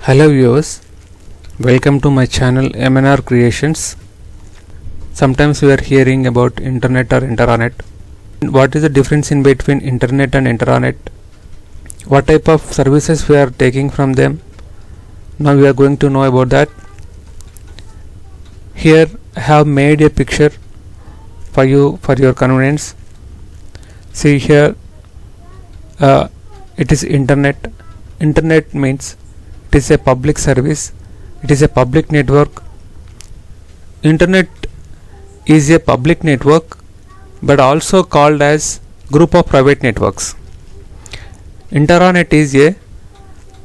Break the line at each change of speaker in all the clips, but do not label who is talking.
Hello viewers, welcome to my channel MNR Creations. Sometimes we are hearing about internet or intranet. What is the difference in between internet and intranet? What type of services we are taking from them? Now we are going to know about that. Here I have made a picture for you for your convenience. See here, it is internet. Internet means it is a public service, it is a public network. Internet is a public network but also called as group of private networks. Intranet is a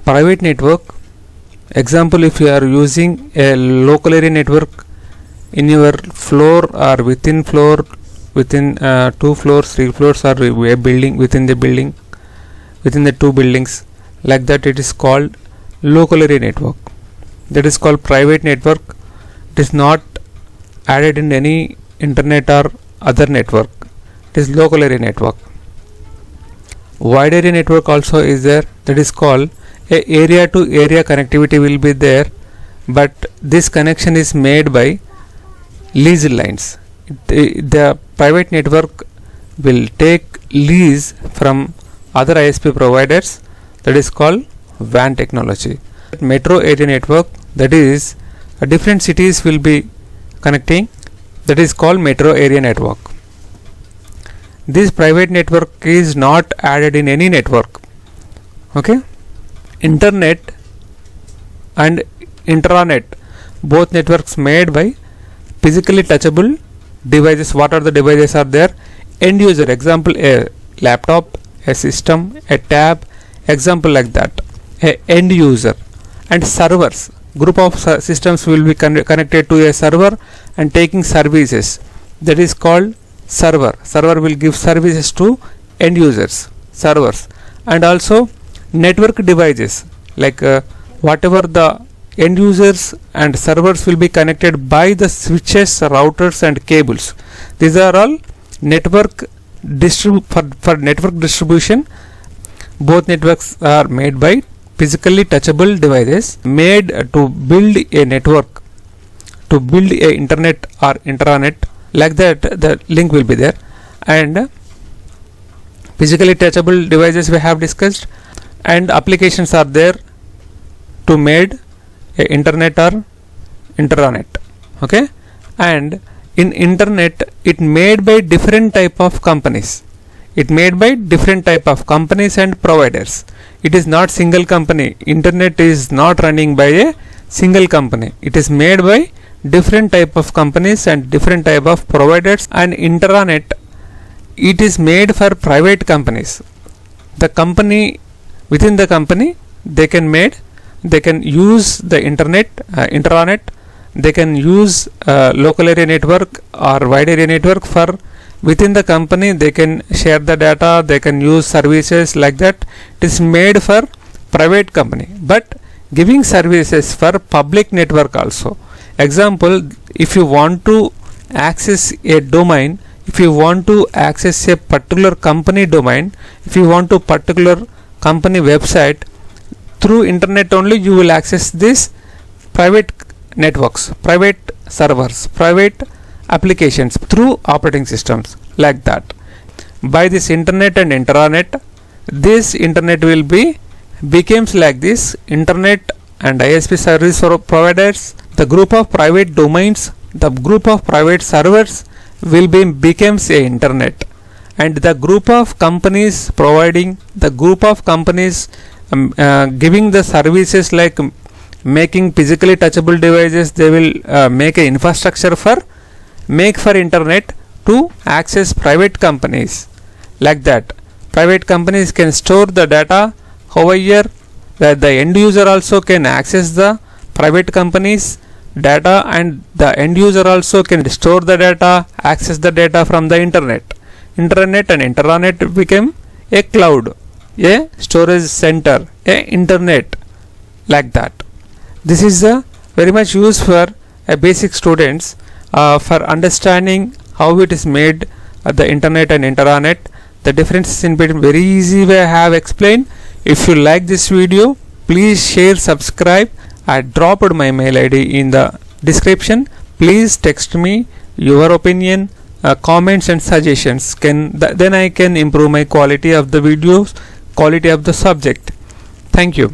private network. Example, if you are using a local area network in your floor or within 2 floors, 3 floors, or a building, within the 2 buildings, like that, it is called local area network. That is called private network. It is not added in any internet or other network. It is local area network. Wide area network also is there. That is called a area to area connectivity will be there, but this connection is made by leased lines. The private network will take lease from other ISP providers. That is called WAN technology. Metro area network, that is different cities will be connecting, that is called metro area network. This private network is not added in any network. Okay, internet and intranet, both networks made by physically touchable devices. What are the devices are there? End user, example a laptop, a system, a tab, example like that. A end user. And servers, group of systems will be connected to a server and taking services, that is called server. Server will give services to end users, servers. And also network devices, like whatever the end users and servers will be connected by the switches, routers and cables. These are all network for network distribution. Both networks are made by physically touchable devices made to build a network, to build a internet or intranet, like that. The link will be there. And physically touchable devices we have discussed, and applications are there to made a internet or intranet. Okay, and in internet it made by different type of companies. It made by different type of companies and providers. It is not single company. Internet is not running by a single company. It is made by different type of companies and different type of providers. And intranet, it is made for private companies. The company, within the company, they can use the internet, intranet. They can use local area network or wide area network. For within the company, they can share the data, they can use services, like that. It is made for private company but giving services for public network also. Example, if you want to access a domain, if you want to access a particular company domain, if you want to particular company website, through internet only you will access this private networks, private servers, private applications through operating systems, like that. By this internet and intranet, this internet will becomes like this internet and ISP service providers. The group of private domains, the group of private servers will becomes a internet, and the group of companies providing, the group of companies giving the services, like making physically touchable devices, they will make a infrastructure for internet to access private companies, like that. Private companies can store the data over here, that the end user also can access the private companies data, and the end user also can store the data, access the data from the internet. Internet and intranet became a cloud, a storage center, a internet, like that. This is very much used for basic students for understanding how it is made the internet and intranet. The differences in between very easy way I have explained. If you like this video, Please share, subscribe. I dropped my mail ID in the description. Please text me your opinion, comments and suggestions. Then I can improve my quality of the videos, quality of the subject. Thank you.